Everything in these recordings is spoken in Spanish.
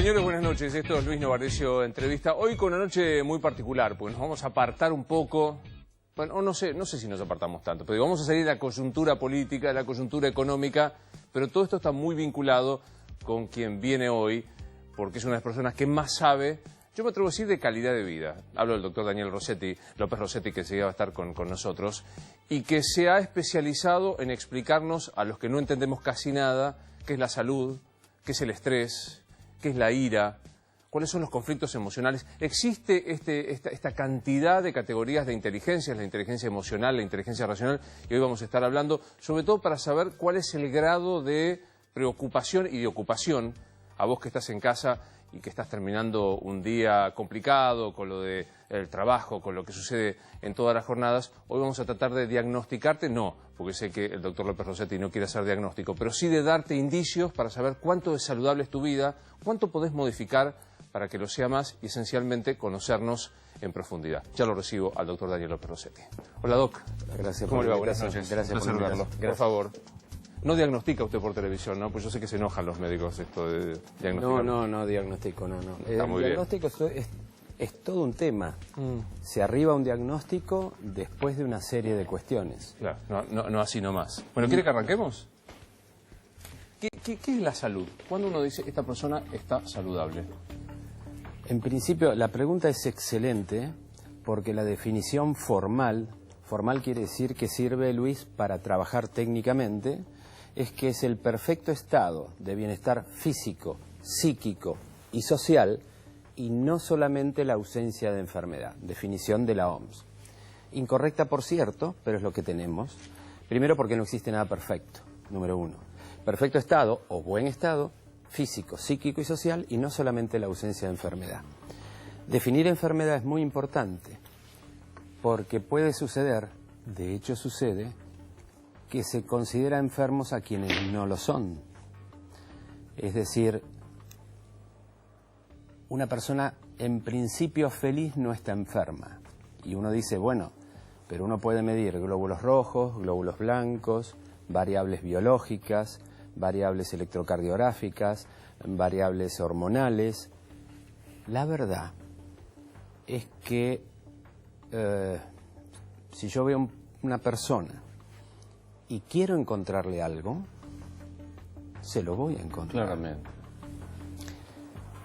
Señores, buenas noches. Esto es Luis Novardecio Entrevista. Hoy con una noche muy particular, porque nos vamos a apartar un poco. Bueno, no sé si nos apartamos tanto, pero vamos a salir de la coyuntura política, de la coyuntura económica, pero todo esto está muy vinculado con quien viene hoy, porque es una de las personas que más sabe, yo me atrevo a decir, de calidad de vida. Hablo del doctor Daniel López Rossetti, que se va a estar con nosotros, y que se ha especializado en explicarnos, a los que no entendemos casi nada, qué es la salud, qué es el estrés, qué es la ira, cuáles son los conflictos emocionales. Existe esta cantidad de categorías de inteligencias, la inteligencia emocional, la inteligencia racional, y hoy vamos a estar hablando, sobre todo para saber cuál es el grado de preocupación y de ocupación, a vos que estás en casa y que estás terminando un día complicado con lo del trabajo, con lo que sucede en todas las jornadas. Hoy vamos a tratar de diagnosticarte, no, porque sé que el doctor López Rossetti no quiere hacer diagnóstico, pero sí de darte indicios para saber cuánto es saludable es tu vida, cuánto podés modificar para que lo sea más y esencialmente conocernos en profundidad. Ya lo recibo al doctor Daniel López Rossetti. Hola, Doc. Gracias. ¿Cómo le va? Buenas noches. Gracias por verlo. Por favor. No diagnostica usted por televisión, ¿no? Pues yo sé que se enojan los médicos esto de diagnosticar. No diagnostico, no. Está muy el diagnóstico es todo un tema. Se arriba un diagnóstico después de una serie de cuestiones. Claro, no así nomás. Bueno, ¿quiere que arranquemos? ¿Qué es la salud? ¿Cuándo uno dice esta persona está saludable? En principio, la pregunta es excelente porque la definición formal quiere decir que sirve, Luis, para trabajar técnicamente, es que es el perfecto estado de bienestar físico, psíquico y social y no solamente la ausencia de enfermedad, definición de la OMS. Incorrecta, por cierto, pero es lo que tenemos. Primero porque no existe nada perfecto, número uno. Perfecto estado o buen estado, físico, psíquico y social y no solamente la ausencia de enfermedad. Definir enfermedad es muy importante porque puede suceder, de hecho sucede, que se considera enfermos a quienes no lo son. Es decir, una persona en principio feliz no está enferma. Y uno dice, bueno, pero uno puede medir glóbulos rojos, glóbulos blancos, variables biológicas, variables electrocardiográficas, variables hormonales. La verdad es que si yo veo una persona y quiero encontrarle algo, se lo voy a encontrar. Claramente.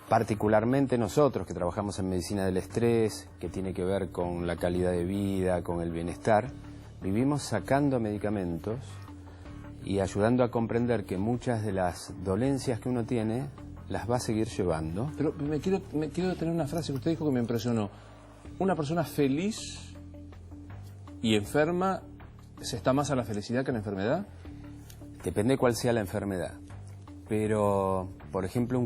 Particularmente nosotros que trabajamos en medicina del estrés, que tiene que ver con la calidad de vida, con el bienestar, vivimos sacando medicamentos y ayudando a comprender que muchas de las dolencias que uno tiene las va a seguir llevando. Pero me quiero detener una frase que usted dijo que me impresionó. Una persona feliz y enferma, ¿se está más a la felicidad que a la enfermedad? Depende cuál sea la enfermedad. Pero, por ejemplo,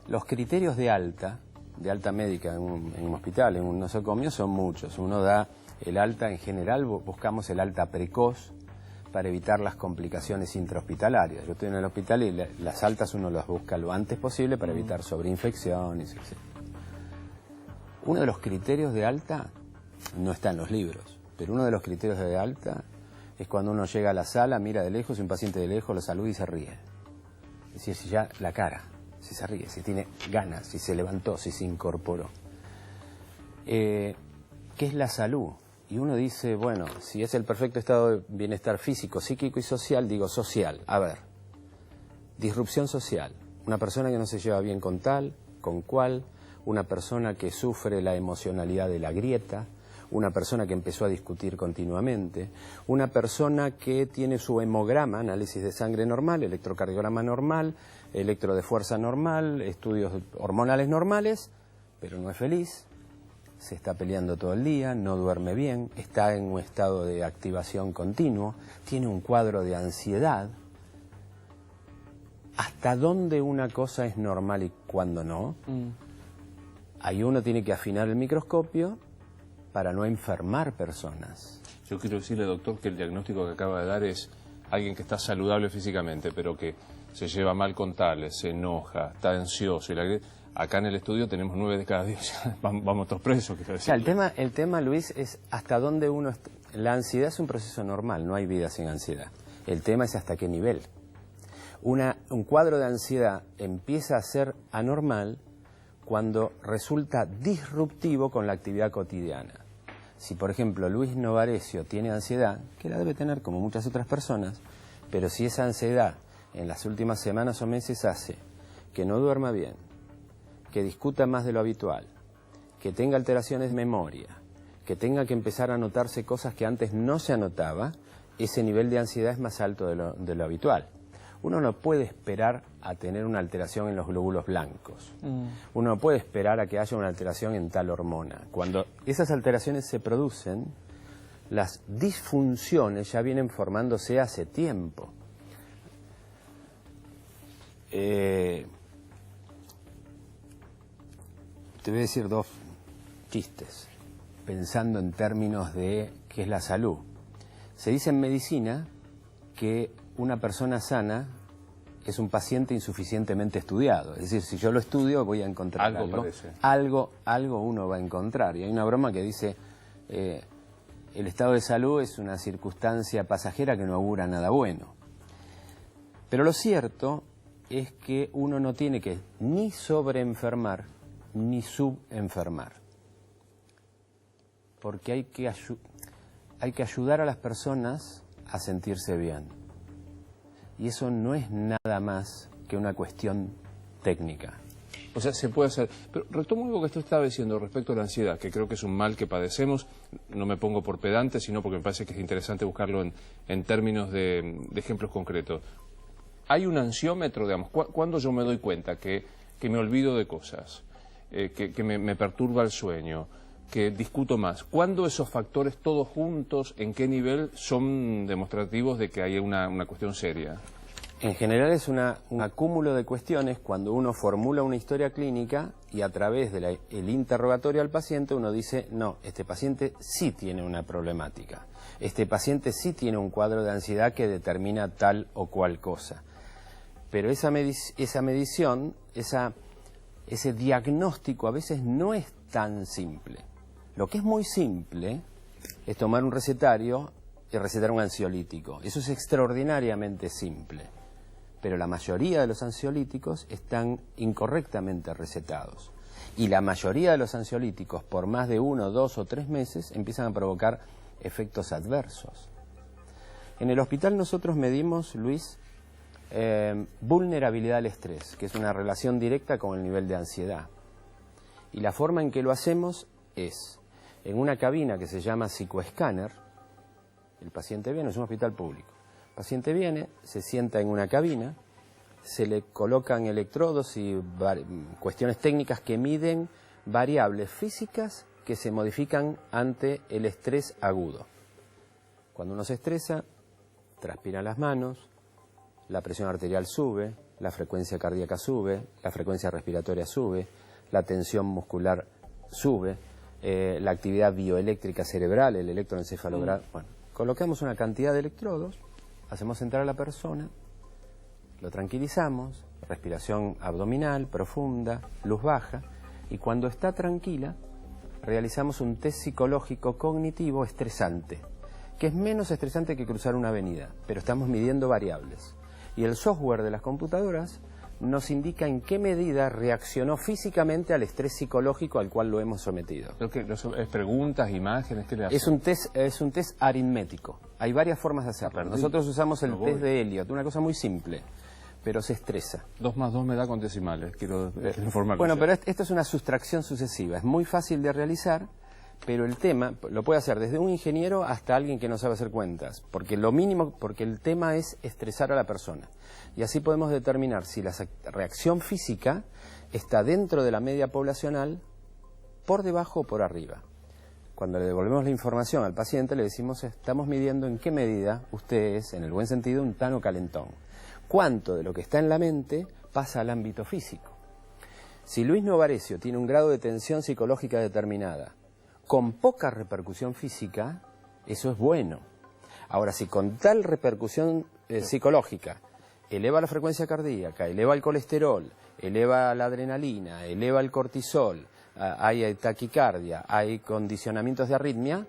los criterios de alta médica en un hospital, en un nosocomio, son muchos. Uno da el alta, en general buscamos el alta precoz para evitar las complicaciones intrahospitalarias. Yo estoy en el hospital y las altas uno las busca lo antes posible para evitar sobreinfecciones, etc. Uno de los criterios de alta no está en los libros, pero uno de los criterios de alta es cuando uno llega a la sala, mira de lejos, y un paciente de lejos lo saluda y se ríe. Es decir, si ya la cara, si se ríe, si tiene ganas, si se levantó, si se incorporó. ¿Qué es la salud? Y uno dice, bueno, si es el perfecto estado de bienestar físico, psíquico y social, digo social. A ver, disrupción social. Una persona que no se lleva bien con tal, con cual, una persona que sufre la emocionalidad de la grieta, una persona que empezó a discutir continuamente, una persona que tiene su hemograma, análisis de sangre normal, electrocardiograma normal, electro de fuerza normal, estudios hormonales normales, pero no es feliz, se está peleando todo el día, no duerme bien, está en un estado de activación continuo, tiene un cuadro de ansiedad. ¿Hasta dónde una cosa es normal y cuándo no? Ahí uno tiene que afinar el microscopio para no enfermar personas. Yo quiero decirle, doctor, que el diagnóstico que acaba de dar es alguien que está saludable físicamente, pero que se lleva mal con tales, se enoja, está ansioso. Acá en el estudio tenemos 9 de cada 10, vamos todos presos. O sea, el tema, Luis, es hasta dónde uno está. La ansiedad es un proceso normal, no hay vida sin ansiedad. El tema es hasta qué nivel. Un cuadro de ansiedad empieza a ser anormal cuando resulta disruptivo con la actividad cotidiana. Si, por ejemplo, Luis Novarecio tiene ansiedad, que la debe tener como muchas otras personas, pero si esa ansiedad en las últimas semanas o meses hace que no duerma bien, que discuta más de lo habitual, que tenga alteraciones de memoria, que tenga que empezar a anotarse cosas que antes no se anotaba, ese nivel de ansiedad es más alto de lo habitual. Uno no puede esperar a tener una alteración en los glóbulos blancos. Uno no puede esperar a que haya una alteración en tal hormona. Cuando esas alteraciones se producen, las disfunciones ya vienen formándose hace tiempo. Te voy a decir dos chistes, pensando en términos de qué es la salud. Se dice en medicina que una persona sana es un paciente insuficientemente estudiado. Es decir, si yo lo estudio voy a encontrar algo uno va a encontrar. Y hay una broma que dice, el estado de salud es una circunstancia pasajera que no augura nada bueno. Pero lo cierto es que uno no tiene que ni sobreenfermar ni subenfermar. Porque hay que ayudar a las personas a sentirse bien. Y eso no es nada más que una cuestión técnica. O sea, se puede hacer. Pero retomo algo que usted estaba diciendo respecto a la ansiedad, que creo que es un mal que padecemos. No me pongo por pedante, sino porque me parece que es interesante buscarlo en términos de ejemplos concretos. Hay un ansiómetro, digamos, ¿cuándo yo me doy cuenta que me olvido de cosas, que me perturba el sueño, que discuto más? ¿Cuándo esos factores todos juntos, en qué nivel, son demostrativos de que hay una cuestión seria? En general es un acúmulo de cuestiones cuando uno formula una historia clínica y a través del interrogatorio al paciente uno dice, no, este paciente sí tiene una problemática, este paciente sí tiene un cuadro de ansiedad que determina tal o cual cosa. Pero esa medición, ese diagnóstico a veces no es tan simple. Lo que es muy simple es tomar un recetario y recetar un ansiolítico. Eso es extraordinariamente simple. Pero la mayoría de los ansiolíticos están incorrectamente recetados. Y la mayoría de los ansiolíticos, por más de 1, 2 o 3 meses, empiezan a provocar efectos adversos. En el hospital nosotros medimos, Luis, vulnerabilidad al estrés, que es una relación directa con el nivel de ansiedad. Y la forma en que lo hacemos es en una cabina que se llama psicoescáner. El paciente viene, es un hospital público. El paciente viene, se sienta en una cabina, se le colocan electrodos y cuestiones técnicas que miden variables físicas que se modifican ante el estrés agudo. Cuando uno se estresa, transpiran las manos, la presión arterial sube, la frecuencia cardíaca sube, la frecuencia respiratoria sube, la tensión muscular sube, la actividad bioeléctrica cerebral, el electroencefalograma. Bueno, colocamos una cantidad de electrodos, hacemos entrar a la persona, lo tranquilizamos, respiración abdominal profunda, luz baja, y cuando está tranquila, realizamos un test psicológico cognitivo estresante, que es menos estresante que cruzar una avenida, pero estamos midiendo variables. Y el software de las computadoras nos indica en qué medida reaccionó físicamente al estrés psicológico al cual lo hemos sometido. ¿Es preguntas, imágenes? ¿Qué le hace? Es un test aritmético. Hay varias formas de hacerlo. Nosotros usamos el test de Elliot, una cosa muy simple, pero se estresa. 2 más 2 me da con decimales, quiero informar. Bueno, pero esto es una sustracción sucesiva. Es muy fácil de realizar, pero el tema lo puede hacer desde un ingeniero hasta alguien que no sabe hacer cuentas, porque el tema es estresar a la persona. Y así podemos determinar si la reacción física está dentro de la media poblacional, por debajo o por arriba. Cuando le devolvemos la información al paciente le decimos, estamos midiendo en qué medida usted es, en el buen sentido, un tano calentón. ¿Cuánto de lo que está en la mente pasa al ámbito físico? Si Luis Novarecio tiene un grado de tensión psicológica determinada, con poca repercusión física, eso es bueno. Ahora, si con tal repercusión psicológica eleva la frecuencia cardíaca, eleva el colesterol, eleva la adrenalina, eleva el cortisol, hay taquicardia, hay condicionamientos de arritmia,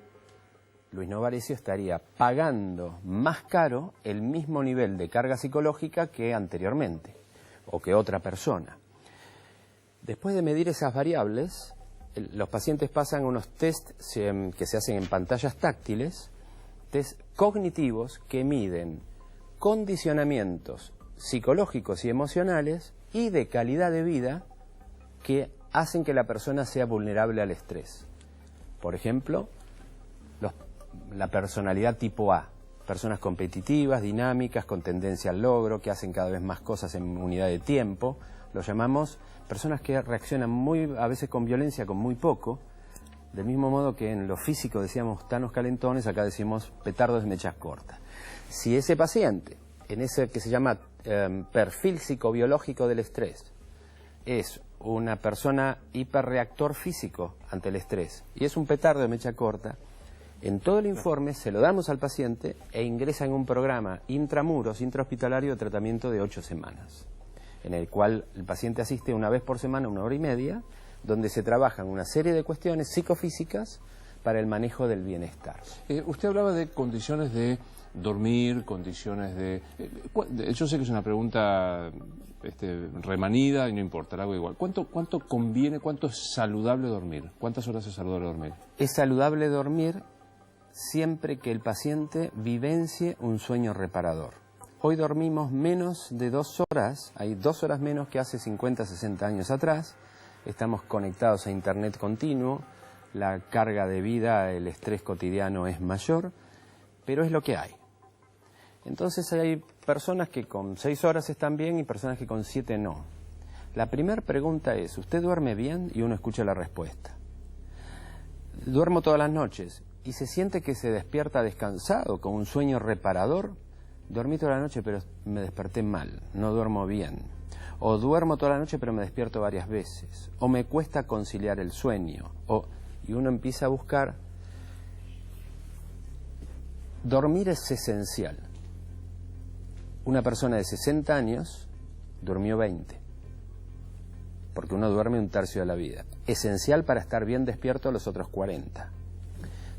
Luis Novarecio estaría pagando más caro el mismo nivel de carga psicológica que anteriormente, o que otra persona. Después de medir esas variables, los pacientes pasan unos test que se hacen en pantallas táctiles, test cognitivos que miden condicionamientos psicológicos y emocionales y de calidad de vida que hacen que la persona sea vulnerable al estrés. Por ejemplo, la personalidad tipo A, personas competitivas, dinámicas, con tendencia al logro, que hacen cada vez más cosas en unidad de tiempo. Lo llamamos personas que reaccionan a veces con violencia, con muy poco. Del mismo modo que en lo físico decíamos tanos calentones, acá decimos petardos de mechas cortas. Si ese paciente, en ese que se llama perfil psicobiológico del estrés, es una persona hiperreactor físico ante el estrés y es un petardo de mecha corta, en todo el informe se lo damos al paciente e ingresa en un programa intramuros, intrahospitalario de tratamiento de 8 semanas, en el cual el paciente asiste una vez por semana, 1 hora y media, donde se trabajan una serie de cuestiones psicofísicas para el manejo del bienestar. Usted hablaba de condiciones de dormir, condiciones de... yo sé que es una pregunta remanida y no importa, la hago igual. ¿Cuánto conviene, cuánto es saludable dormir? ¿Cuántas horas es saludable dormir? Es saludable dormir siempre que el paciente vivencie un sueño reparador. Hoy dormimos menos de 2 horas, hay 2 horas menos que hace 50, 60 años atrás. Estamos conectados a internet continuo, la carga de vida, el estrés cotidiano es mayor, pero es lo que hay. Entonces hay personas que con 6 horas están bien y personas que con 7 no. La primera pregunta es, ¿usted duerme bien? Y uno escucha la respuesta. Duermo todas las noches y se siente que se despierta descansado, con un sueño reparador. Dormí toda la noche pero me desperté mal, no duermo bien. O duermo toda la noche pero me despierto varias veces. O me cuesta conciliar el sueño. Y uno empieza a buscar. Dormir es esencial. Una persona de 60 años durmió 20. Porque uno duerme 1/3 de la vida. Esencial para estar bien despierto los otros 40.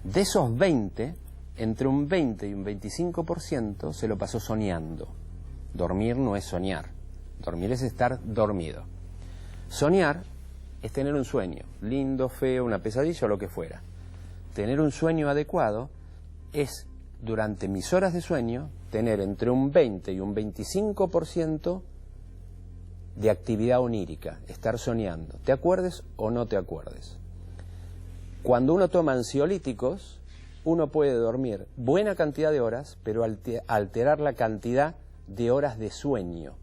De esos 20, entre un 20 y un 25% se lo pasó soñando. Dormir no es soñar. Dormir es estar dormido. Soñar es tener un sueño, lindo, feo, una pesadilla o lo que fuera. Tener un sueño adecuado es, durante mis horas de sueño, tener entre un 20 y un 25% de actividad onírica, estar soñando, te acuerdes o no te acuerdes. Cuando uno toma ansiolíticos, uno puede dormir buena cantidad de horas, pero alterar la cantidad de horas de sueño.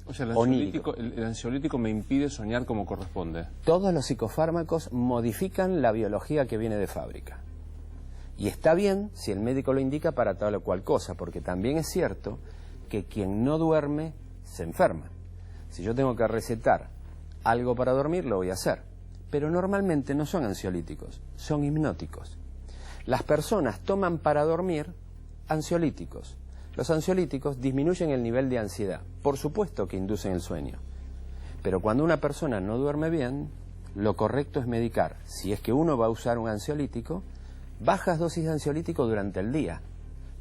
O sea, el ansiolítico me impide soñar como corresponde. Todos los psicofármacos modifican la biología que viene de fábrica. Y está bien si el médico lo indica para tal o cual cosa, porque también es cierto que quien no duerme se enferma. Si yo tengo que recetar algo para dormir, lo voy a hacer. Pero normalmente no son ansiolíticos, son hipnóticos. Las personas toman para dormir ansiolíticos. Los ansiolíticos disminuyen el nivel de ansiedad. Por supuesto que inducen el sueño. Pero cuando una persona no duerme bien, lo correcto es medicar. Si es que uno va a usar un ansiolítico, bajas dosis de ansiolítico durante el día,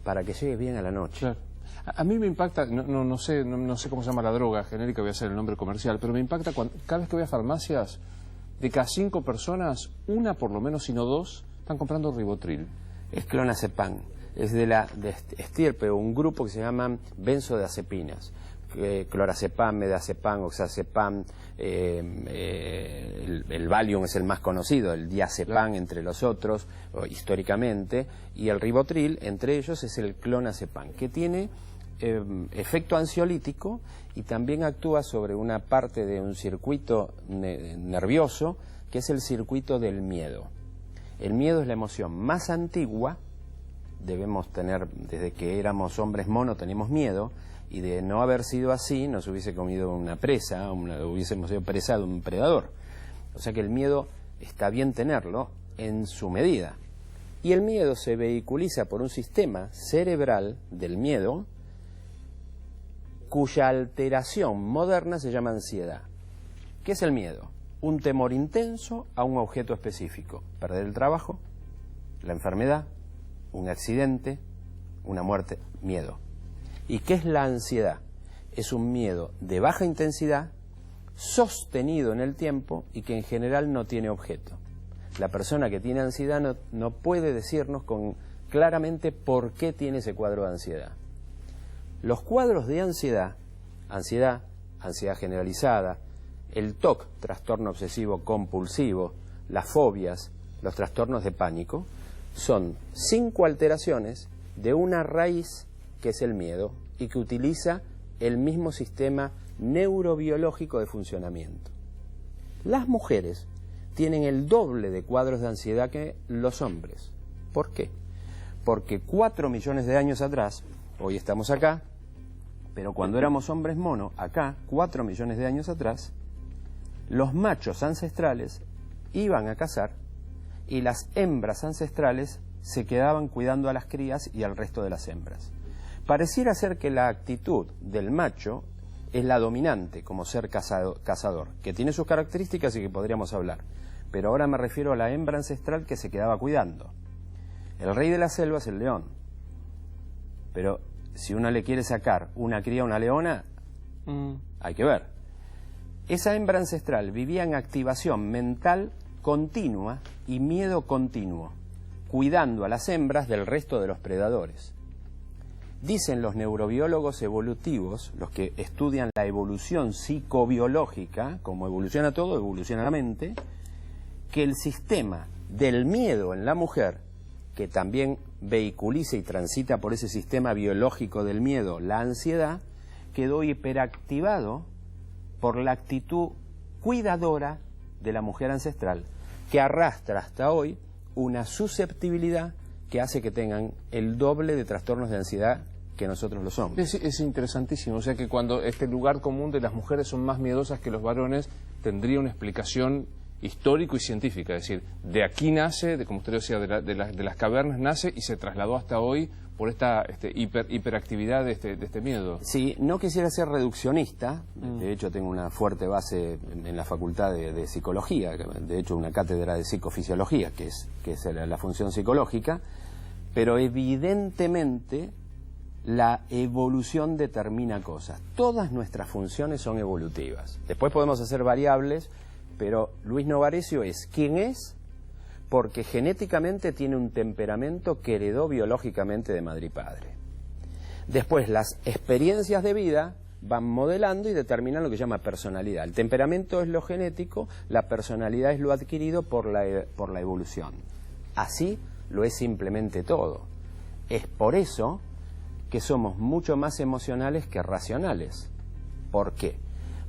para que llegue bien a la noche. Claro. A mí me impacta, no sé cómo se llama la droga genérica, voy a hacer el nombre comercial, pero me impacta cada vez que voy a farmacias, de cada 5 personas, una por lo menos, si no 2, están comprando Rivotril. Es clonazepam, es de estirpe, un grupo que se llama benzodiazepinas. Clorazepam, medazepam, oxazepam, el Valium es el más conocido, el diazepam entre los otros, históricamente, y el Rivotril, entre ellos, es el clonazepam, que tiene efecto ansiolítico y también actúa sobre una parte de un circuito nervioso, que es el circuito del miedo. El miedo es la emoción más antigua, debemos tener, desde que éramos hombres mono tenemos miedo, y de no haber sido así nos hubiese comido una presa, hubiésemos sido presa de un predador. O sea que el miedo está bien tenerlo en su medida. Y el miedo se vehiculiza por un sistema cerebral del miedo cuya alteración moderna se llama ansiedad. ¿Qué es el miedo? Un temor intenso a un objeto específico. Perder el trabajo, la enfermedad, un accidente, una muerte, miedo. ¿Y qué es la ansiedad? Es un miedo de baja intensidad, sostenido en el tiempo y que en general no tiene objeto. La persona que tiene ansiedad no puede decirnos claramente por qué tiene ese cuadro de ansiedad. Los cuadros de ansiedad generalizada, el TOC, trastorno obsesivo compulsivo, las fobias, los trastornos de pánico, son 5 alteraciones de una raíz que es el miedo y que utiliza el mismo sistema neurobiológico de funcionamiento. Las mujeres tienen el doble de cuadros de ansiedad que los hombres. ¿Por qué? Porque 4 millones de años atrás, hoy estamos acá, pero cuando éramos hombres mono, acá, 4 millones de años atrás, los machos ancestrales iban a cazar y las hembras ancestrales se quedaban cuidando a las crías y al resto de las hembras. Pareciera ser que la actitud del macho es la dominante como ser cazador, que tiene sus características y que podríamos hablar. Pero ahora me refiero a la hembra ancestral que se quedaba cuidando. El rey de la selva es el león. Pero si uno le quiere sacar una cría a una leona, hay que ver. Esa hembra ancestral vivía en activación mental continua y miedo continuo, cuidando a las hembras del resto de los predadores. Dicen los neurobiólogos evolutivos, los que estudian la evolución psicobiológica, como evoluciona todo, evoluciona la mente, que el sistema del miedo en la mujer, que también vehiculiza y transita por ese sistema biológico del miedo, la ansiedad, quedó hiperactivado por la actitud cuidadora de la mujer ancestral, que arrastra hasta hoy una susceptibilidad que hace que tengan el doble de trastornos de ansiedad que nosotros los hombres. Es interesantísimo, o sea que cuando este lugar común de las mujeres son más miedosas que los varones, tendría una explicación histórico y científica, es decir, de aquí nace, como usted decía, de las cavernas nace y se trasladó hasta hoy por esta hiperactividad de este miedo. Sí, no quisiera ser reduccionista, de hecho tengo una fuerte base en la facultad de psicología, de hecho una cátedra de psicofisiología, que es la función psicológica, pero evidentemente la evolución determina cosas. Todas nuestras funciones son evolutivas. Después podemos hacer variables, pero Luis Novarecio es quien es porque genéticamente tiene un temperamento que heredó biológicamente de madre y padre. Después las experiencias de vida van modelando y determinan lo que se llama personalidad. El temperamento es lo genético, la personalidad es lo adquirido por la evolución. Así lo es simplemente todo. Es por eso que somos mucho más emocionales que racionales. ¿Por qué?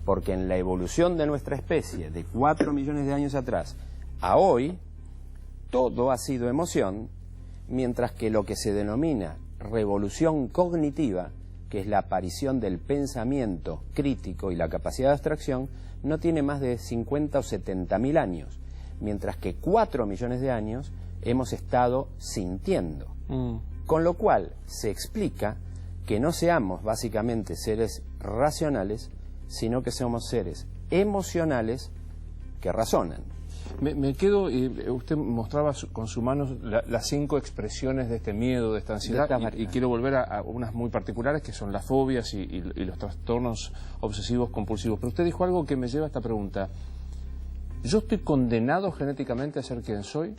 Porque en la evolución de nuestra especie, de 4 millones de años atrás a hoy, todo ha sido emoción, mientras que lo que se denomina revolución cognitiva, que es la aparición del pensamiento crítico y la capacidad de abstracción, no tiene más de 50 o 70 mil años, mientras que 4 millones de años hemos estado sintiendo. Con lo cual se explica que no seamos básicamente seres racionales, sino que somos seres emocionales que razonan. Me quedo, usted mostraba con sus manos las 5 expresiones de este miedo, de esta ansiedad, y quiero volver a unas muy particulares, que son las fobias y los trastornos obsesivos compulsivos. Pero usted dijo algo que me lleva a esta pregunta. ¿Yo estoy condenado genéticamente a ser quien soy?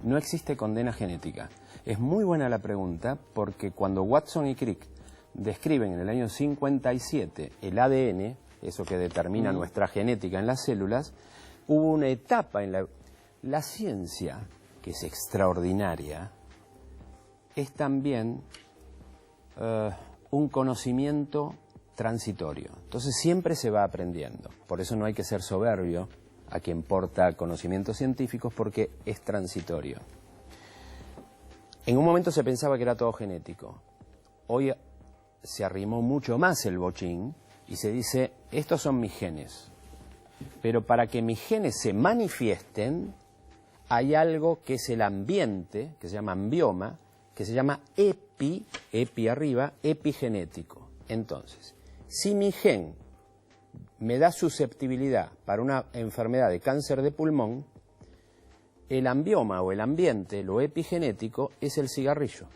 No existe condena genética. Es muy buena la pregunta, porque cuando Watson y Crick describen en el año 57 el ADN, eso que determina nuestra genética en las células, hubo una etapa en la ciencia, que es extraordinaria, es también un conocimiento transitorio. Entonces siempre se va aprendiendo. Por eso no hay que ser soberbio a quien porta conocimientos científicos, porque es transitorio. En un momento se pensaba que era todo genético. Hoy se arrimó mucho más el bochín y se dice, estos son mis genes. Pero para que mis genes se manifiesten, hay algo que es el ambiente, que se llama ambioma, que se llama epi arriba, epigenético. Entonces, si mi gen me da susceptibilidad para una enfermedad de cáncer de pulmón, el ambioma o el ambiente, lo epigenético, es el cigarrillo,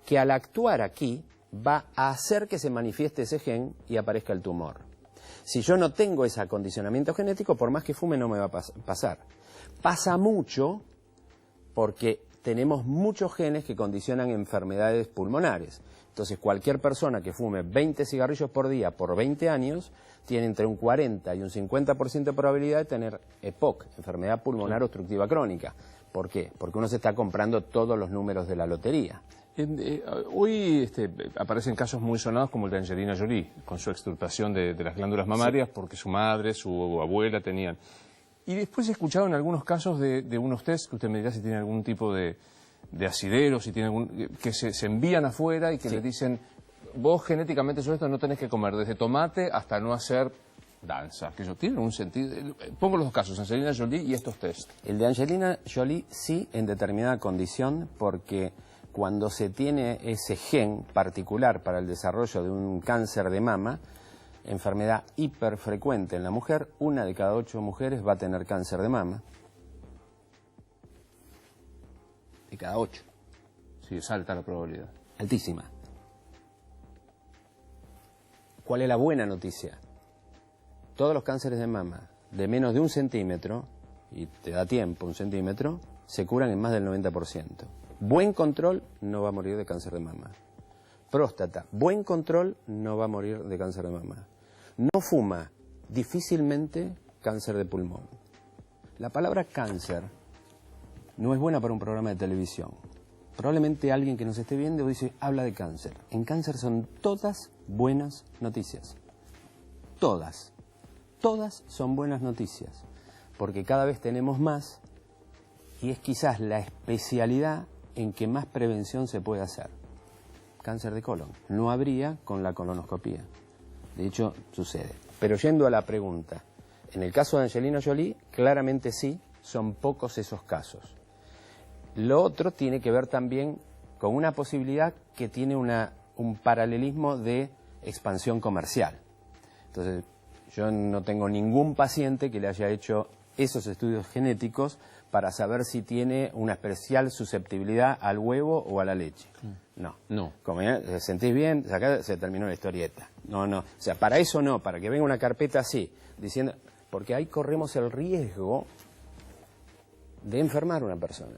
que al actuar aquí va a hacer que se manifieste ese gen y aparezca el tumor. Si yo no tengo ese acondicionamiento genético, por más que fume no me va a pasar. Pasa mucho porque tenemos muchos genes que condicionan enfermedades pulmonares. Entonces, cualquier persona que fume 20 cigarrillos por día por 20 años tiene entre un 40 y un 50% de probabilidad de tener EPOC, enfermedad pulmonar obstructiva crónica. ¿Por qué? Porque uno se está comprando todos los números de la lotería. Hoy aparecen casos muy sonados como el de Angelina Jolie, con su extirpación de las glándulas mamarias, porque su madre, su abuela tenían. Y después he escuchado en algunos casos de unos test, que usted me dirá si tiene algún tipo de asidero, si tiene que se envían afuera y que les dicen, vos genéticamente sobre esto no tenés que comer desde tomate hasta no hacer danza, que eso tiene un sentido. Pongo los dos casos, Angelina Jolie y estos test. El de Angelina Jolie sí, en determinada condición, porque cuando se tiene ese gen particular para el desarrollo de un cáncer de mama, enfermedad hiperfrecuente en la mujer, 1 de cada 8 mujeres va a tener cáncer de mama. De cada 8. Sí, es alta la probabilidad. Altísima. ¿Cuál es la buena noticia? Todos los cánceres de mama de menos de 1 centímetro, y te da tiempo 1 centímetro, se curan en más del 90%. Buen control, no va a morir de cáncer de mama. Próstata, buen control, no va a morir de cáncer de mama. No fuma, difícilmente cáncer de pulmón. La palabra cáncer no es buena para un programa de televisión. Probablemente alguien que nos esté viendo dice, habla de cáncer. En cáncer son todas buenas noticias. Todas. Todas son buenas noticias. Porque cada vez tenemos más y es quizás la especialidad en que más prevención se puede hacer. Cáncer de colon. No habría con la colonoscopía. De hecho, sucede. Pero yendo a la pregunta, en el caso de Angelina Jolie, claramente sí, son pocos esos casos. Lo otro tiene que ver también con una posibilidad que tiene un paralelismo de expansión comercial. Entonces, yo no tengo ningún paciente que le haya hecho esos estudios genéticos para saber si tiene una especial susceptibilidad al huevo o a la leche. No. Como ya sentís bien, acá se terminó la historieta. No. O sea, para eso no, para que venga una carpeta así, diciendo, porque ahí corremos el riesgo de enfermar a una persona.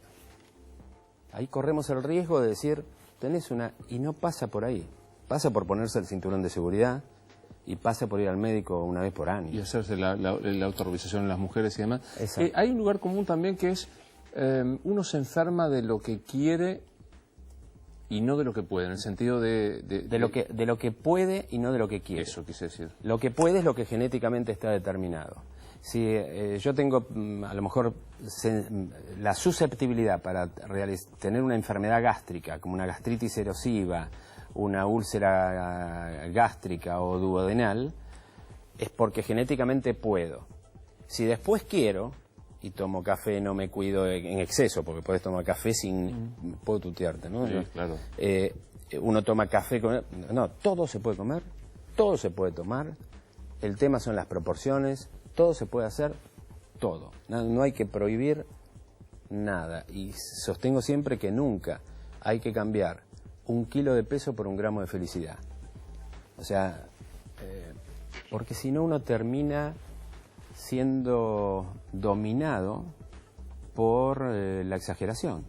Ahí corremos el riesgo de decir, tenés una... Y no pasa por ahí. Pasa por ponerse el cinturón de seguridad y pasa por ir al médico 1 vez por año. Y hacerse la autorrevisación en las mujeres y demás. Hay un lugar común también que es, uno se enferma de lo que quiere y no de lo que puede, en el sentido de lo que puede y no de lo que quiere. Eso quise decir. Lo que puede es lo que genéticamente está determinado. Si yo tengo a lo mejor la susceptibilidad para tener una enfermedad gástrica, como una gastritis erosiva, una úlcera gástrica o duodenal, es porque genéticamente puedo. Si después quiero, y tomo café, no me cuido en exceso, porque podés tomar café sin... Puedo tutearte, ¿no? Sí, claro. Uno toma café... No, todo se puede comer, todo se puede tomar. El tema son las proporciones, todo se puede hacer, todo. No hay que prohibir nada. Y sostengo siempre que nunca hay que cambiar 1 kilo de peso por 1 gramo de felicidad. O sea, porque si no uno termina siendo dominado por la exageración.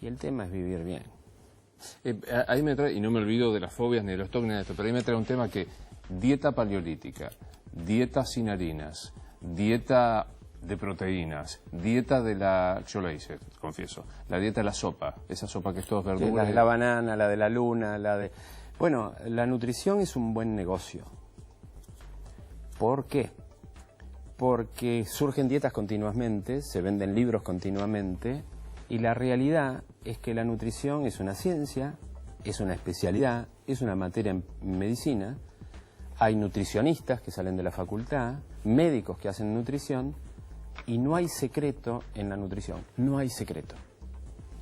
Y el tema es vivir bien. Ahí me trae, y no me olvido de las fobias ni de los TOC ni de esto, pero ahí me trae un tema que dieta paleolítica, dieta sin harinas, dieta de proteínas, dieta de la... Yo la hice, confieso. La dieta de la sopa, esa sopa que es todo verdura. La de la banana, la de la luna, la de... Bueno, la nutrición es un buen negocio. ¿Por qué? Porque surgen dietas continuamente, se venden libros continuamente, y la realidad es que la nutrición es una ciencia, es una especialidad, es una materia en medicina. Hay nutricionistas que salen de la facultad, médicos que hacen nutrición, y no hay secreto en la nutrición. No hay secreto.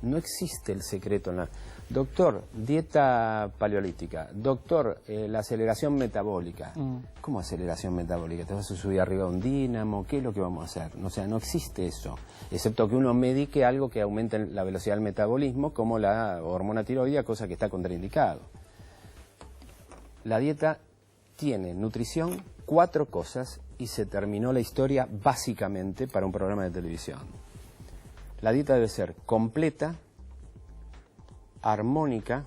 No existe el secreto en la... Doctor, dieta paleolítica. Doctor, la aceleración metabólica. ¿Cómo aceleración metabólica? ¿Te vas a subir arriba de un dínamo? ¿Qué es lo que vamos a hacer? O sea, no existe eso. Excepto que uno medique algo que aumente la velocidad del metabolismo, como la hormona tiroidea, cosa que está contraindicado. La dieta tiene nutrición, 4 cosas, y se terminó la historia básicamente para un programa de televisión. La dieta debe ser completa, armónica,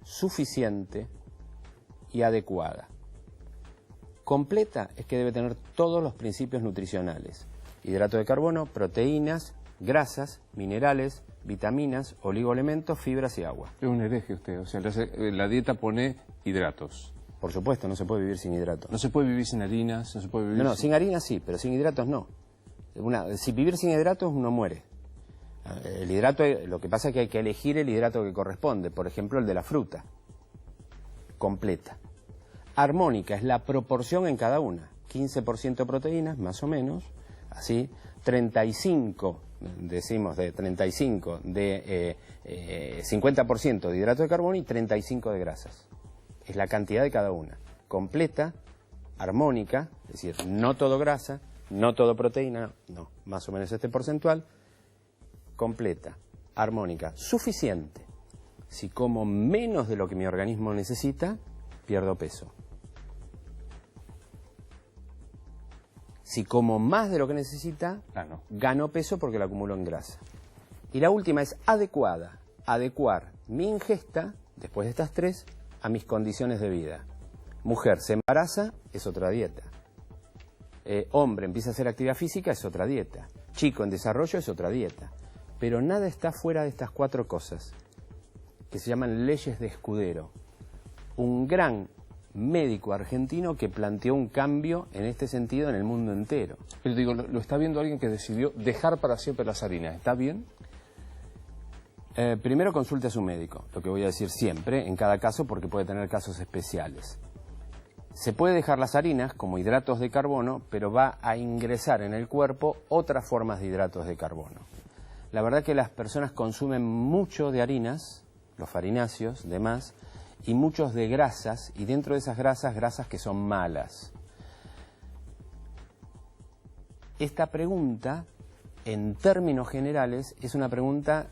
suficiente y adecuada. Completa es que debe tener todos los principios nutricionales: hidrato de carbono, proteínas, grasas, minerales, vitaminas, oligoelementos, fibras y agua. Es un hereje usted, o sea, la dieta pone hidratos. Por supuesto, no se puede vivir sin hidratos. No se puede vivir sin harinas, no se puede vivir No, sin harinas sí, pero sin hidratos no. Si vivir sin hidratos uno muere. El hidrato, lo que pasa es que hay que elegir el hidrato que corresponde, por ejemplo el de la fruta, completa. Armónica es la proporción en cada una, 15% proteínas, más o menos, así, 35, decimos de 35, de 50% de hidrato de carbono y 35 de grasas. Es la cantidad de cada una. Completa, armónica, es decir, no todo grasa, no todo proteína, no, más o menos este porcentual. Completa, armónica, suficiente. Si como menos de lo que mi organismo necesita, pierdo peso. Si como más de lo que necesita, gano peso porque lo acumulo en grasa. Y la última es adecuada, adecuar mi ingesta, después de estas 3, a mis condiciones de vida. Mujer se embaraza, es otra dieta. Hombre empieza a hacer actividad física, es otra dieta. Chico en desarrollo, es otra dieta. Pero nada está fuera de estas 4 cosas, que se llaman leyes de Escudero. Un gran médico argentino que planteó un cambio en este sentido en el mundo entero. Pero digo, lo está viendo alguien que decidió dejar para siempre las harinas. ¿Está bien? Primero consulte a su médico, lo que voy a decir siempre, en cada caso, porque puede tener casos especiales. Se puede dejar las harinas como hidratos de carbono, pero va a ingresar en el cuerpo otras formas de hidratos de carbono. La verdad que las personas consumen mucho de harinas, los farináceos, demás, y muchos de grasas, y dentro de esas grasas que son malas. Esta pregunta, en términos generales, es una pregunta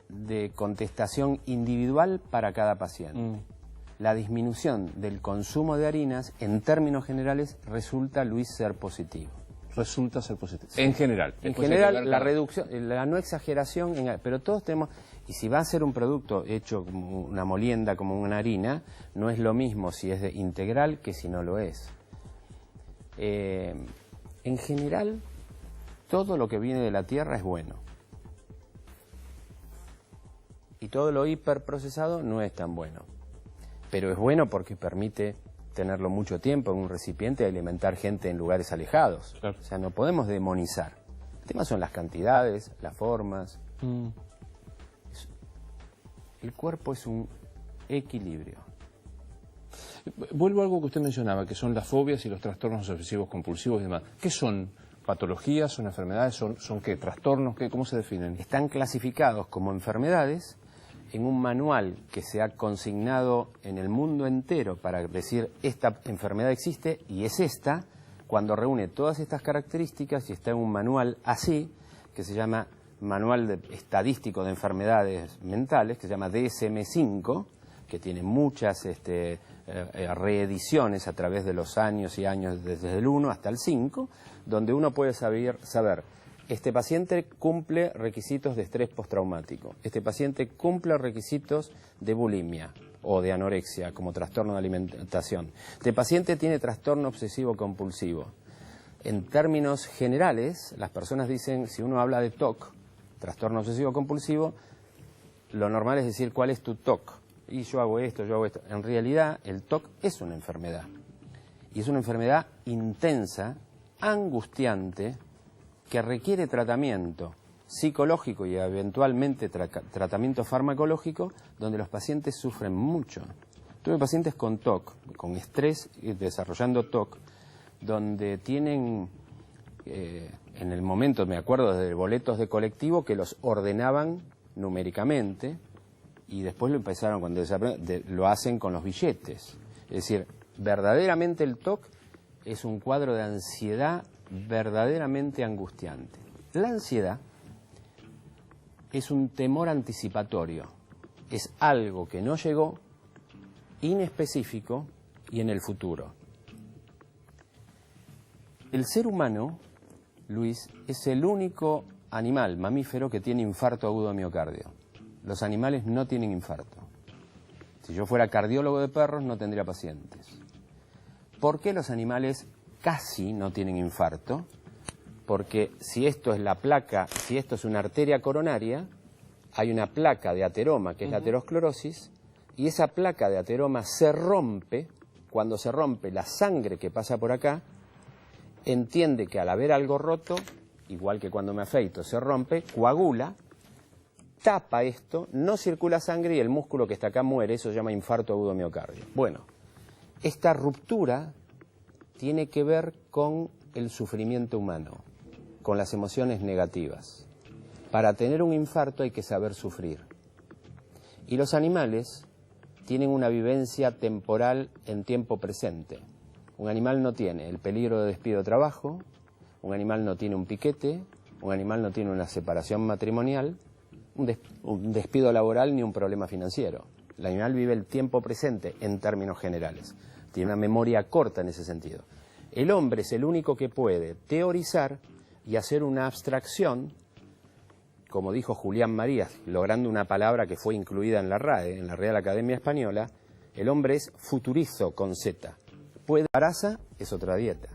de contestación individual para cada paciente. La disminución del consumo de harinas, en términos generales, resulta, Luis, ser positivo. Resulta ser positivo. Sí. En general. En general, la reducción, la no exageración, pero todos tenemos... Y si va a ser un producto hecho como una molienda, como una harina, no es lo mismo si es de integral que si no lo es. En general, todo lo que viene de la tierra es bueno. Y todo lo hiperprocesado no es tan bueno. Pero es bueno porque permite tenerlo mucho tiempo en un recipiente y alimentar gente en lugares alejados. Claro. O sea, no podemos demonizar. El tema son las cantidades, las formas. El cuerpo es un equilibrio. Vuelvo a algo que usted mencionaba, que son las fobias y los trastornos obsesivos compulsivos y demás. ¿Qué son? ¿Patologías? ¿Son enfermedades? ¿Son qué? ¿Trastornos? ¿Qué? ¿Cómo se definen? Están clasificados como enfermedades en un manual que se ha consignado en el mundo entero para decir esta enfermedad existe y es esta, cuando reúne todas estas características, y está en un manual así, que se llama Manual Estadístico de Enfermedades Mentales, que se llama DSM-5, que tiene muchas reediciones a través de los años y años, desde el 1 hasta el 5, donde uno puede saber este paciente cumple requisitos de estrés postraumático, este paciente cumple requisitos de bulimia o de anorexia como trastorno de alimentación, este paciente tiene trastorno obsesivo compulsivo. En términos generales, las personas dicen, si uno habla de TOC, trastorno obsesivo compulsivo, lo normal es decir, ¿cuál es tu TOC? Y yo hago esto, yo hago esto. En realidad, el TOC es una enfermedad. Y es una enfermedad intensa, angustiante, que requiere tratamiento psicológico y eventualmente tratamiento farmacológico, donde los pacientes sufren mucho. Tuve pacientes con TOC, con estrés y desarrollando TOC, donde tienen, en el momento, me acuerdo de boletos de colectivo que los ordenaban numéricamente y después lo empezaron, cuando lo hacen con los billetes. Es decir, verdaderamente el TOC es un cuadro de ansiedad verdaderamente angustiante. La ansiedad es un temor anticipatorio, es algo que no llegó, inespecífico y en el futuro. El ser humano, Luis, es el único animal mamífero que tiene infarto agudo de miocardio. Los animales no tienen infarto. Si yo fuera cardiólogo de perros no tendría pacientes. ¿Por qué los animales casi no tienen infarto? Porque si esto es la placa, si esto es una arteria coronaria, hay una placa de ateroma, que es la aterosclerosis, y esa placa de ateroma se rompe. Cuando se rompe, la sangre que pasa por acá entiende que al haber algo roto, igual que cuando me afeito, se rompe, coagula, tapa esto, no circula sangre y el músculo que está acá muere. Eso se llama infarto agudo miocardio. Bueno, esta ruptura tiene que ver con el sufrimiento humano, con las emociones negativas. Para tener un infarto hay que saber sufrir. Y los animales tienen una vivencia temporal en tiempo presente. Un animal no tiene el peligro de despido de trabajo, un animal no tiene un piquete, un animal no tiene una separación matrimonial, un despido laboral ni un problema financiero. El animal vive el tiempo presente en términos generales. Tiene una memoria corta en ese sentido. El hombre es el único que puede teorizar y hacer una abstracción, como dijo Julián Marías, logrando una palabra que fue incluida en la RAE, en la Real Academia Española. El hombre es futurizo con Z. Puede embaraza, es otra dieta.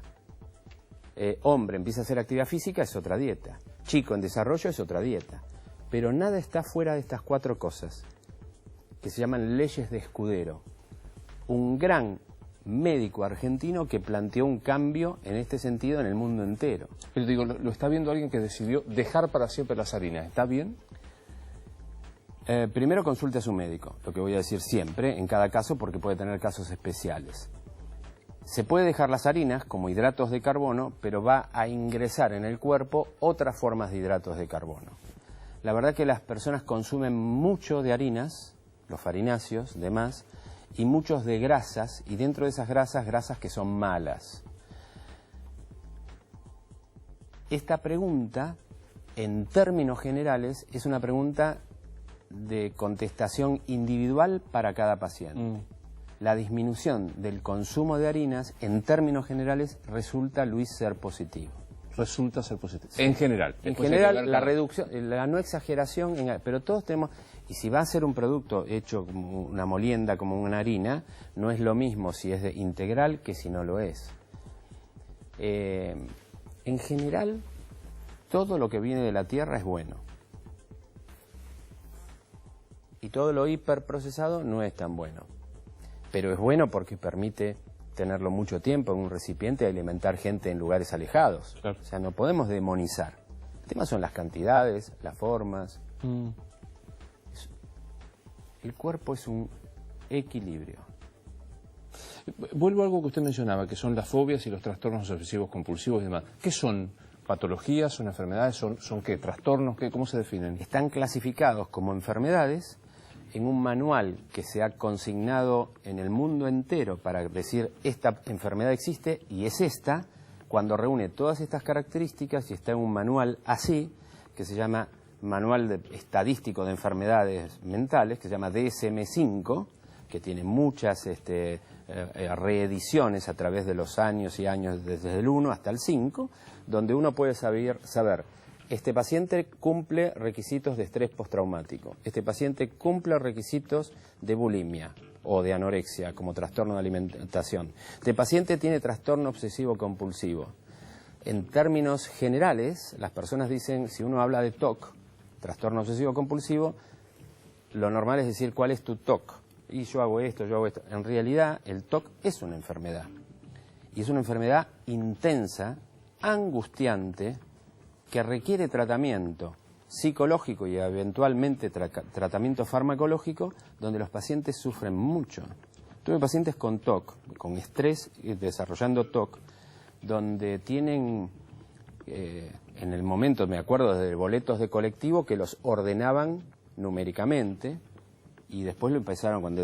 Hombre empieza a hacer actividad física, es otra dieta. Chico en desarrollo, es otra dieta. Pero nada está fuera de estas cuatro cosas, que se llaman leyes de Escudero. Un gran médico argentino que planteó un cambio en este sentido en el mundo entero. Pero digo, lo está viendo alguien que decidió dejar para siempre las harinas. ¿Está bien? Primero consulte a su médico, lo que voy a decir siempre, en cada caso, porque puede tener casos especiales. Se puede dejar las harinas como hidratos de carbono, pero va a ingresar en el cuerpo otras formas de hidratos de carbono. La verdad que las personas consumen mucho de harinas, los farináceos, demás, y muchos de grasas, y dentro de esas grasas que son malas. Esta pregunta, en términos generales, es una pregunta de contestación individual para cada paciente. La disminución del consumo de harinas, en términos generales, resulta, Luis, ser positivo. Resulta ser positivo. Sí. En general. En general, la reducción, la no exageración, pero todos tenemos... Y si va a ser un producto hecho como una molienda, como una harina, no es lo mismo si es integral que si no lo es. En general, todo lo que viene de la tierra es bueno. Y todo lo hiperprocesado no es tan bueno. Pero es bueno porque permite tenerlo mucho tiempo en un recipiente y alimentar gente en lugares alejados. Claro. O sea, no podemos demonizar. El tema son las cantidades, las formas. El cuerpo es un equilibrio. Vuelvo a algo que usted mencionaba, que son las fobias y los trastornos obsesivos compulsivos y demás. ¿Qué son? ¿Patologías? ¿Son enfermedades? ¿Son qué? ¿Trastornos? ¿Qué? ¿Cómo se definen? Están clasificados como enfermedades en un manual que se ha consignado en el mundo entero para decir esta enfermedad existe y es esta, cuando reúne todas estas características, y está en un manual así, que se llama Manual Estadístico de Enfermedades Mentales, que se llama DSM-5, que tiene muchas reediciones a través de los años y años, desde el 1 hasta el 5, donde uno puede saber, este paciente cumple requisitos de estrés postraumático, este paciente cumple requisitos de bulimia o de anorexia como trastorno de alimentación, este paciente tiene trastorno obsesivo compulsivo. En términos generales, las personas dicen, si uno habla de TOC, trastorno obsesivo compulsivo, lo normal es decir, ¿cuál es tu TOC? Y yo hago esto, yo hago esto. En realidad, el TOC es una enfermedad. Y es una enfermedad intensa, angustiante, que requiere tratamiento psicológico y eventualmente tratamiento farmacológico, donde los pacientes sufren mucho. Tuve pacientes con TOC, con estrés y desarrollando TOC, donde tienen, en el momento, me acuerdo, de boletos de colectivo que los ordenaban numéricamente, y después lo empezaron, cuando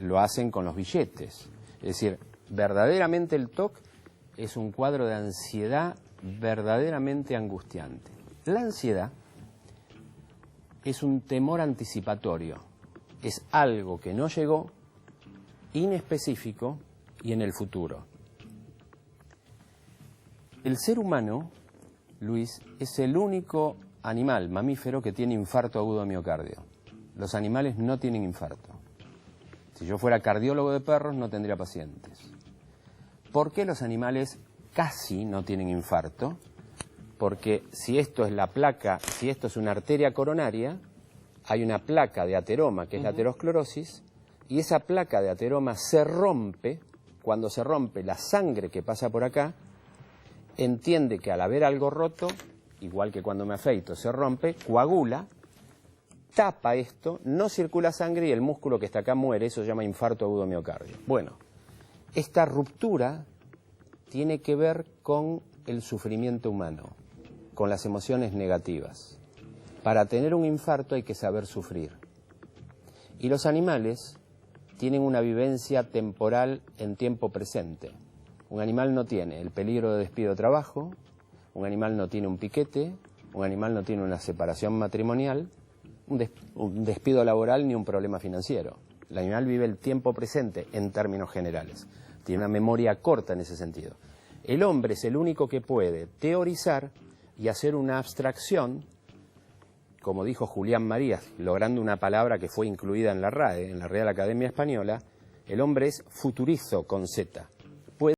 lo hacen con los billetes. Es decir, verdaderamente el TOC es un cuadro de ansiedad verdaderamente angustiante. La ansiedad es un temor anticipatorio, es algo que no llegó, inespecífico y en el futuro. El ser humano, Luis, es el único animal mamífero que tiene infarto agudo de miocardio. Los animales no tienen infarto. Si yo fuera cardiólogo de perros, no tendría pacientes. ¿Por qué los animales casi no tienen infarto? Porque si esto es la placa, si esto es una arteria coronaria, hay una placa de ateroma, que es la aterosclerosis, y esa placa de ateroma se rompe. Cuando se rompe, la sangre que pasa por acá entiende que al haber algo roto, igual que cuando me afeito, se rompe, coagula, tapa esto, no circula sangre y el músculo que está acá muere. Eso se llama infarto agudo de miocardio. Bueno, esta ruptura tiene que ver con el sufrimiento humano, con las emociones negativas. Para tener un infarto hay que saber sufrir. Y los animales tienen una vivencia temporal en tiempo presente. Un animal no tiene el peligro de despido de trabajo, un animal no tiene un piquete, un animal no tiene una separación matrimonial, un despido laboral ni un problema financiero. El animal vive el tiempo presente en términos generales. Tiene una memoria corta en ese sentido. El hombre es el único que puede teorizar y hacer una abstracción, como dijo Julián Marías, logrando una palabra que fue incluida en la RAE, en la Real Academia Española. El hombre es futurizo con Z.